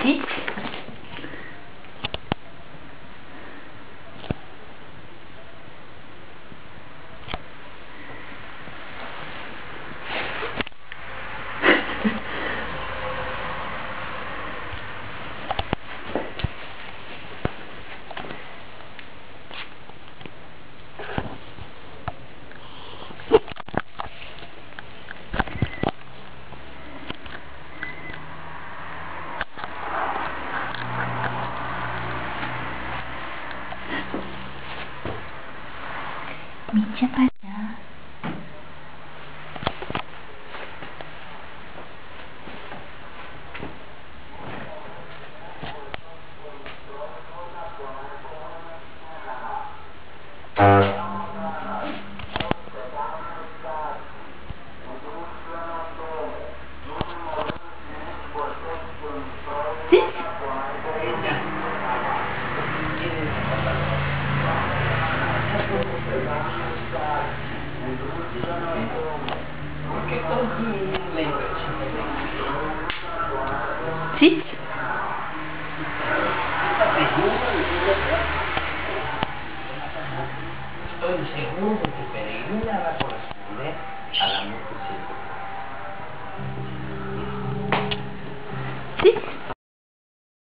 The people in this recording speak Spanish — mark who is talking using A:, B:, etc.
A: Sí. Micha para allá. Sí.
B: Porque con la impresión
A: Sí.
B: estoy seguro que Peregrina va a corresponder a la mujer.
A: Sí.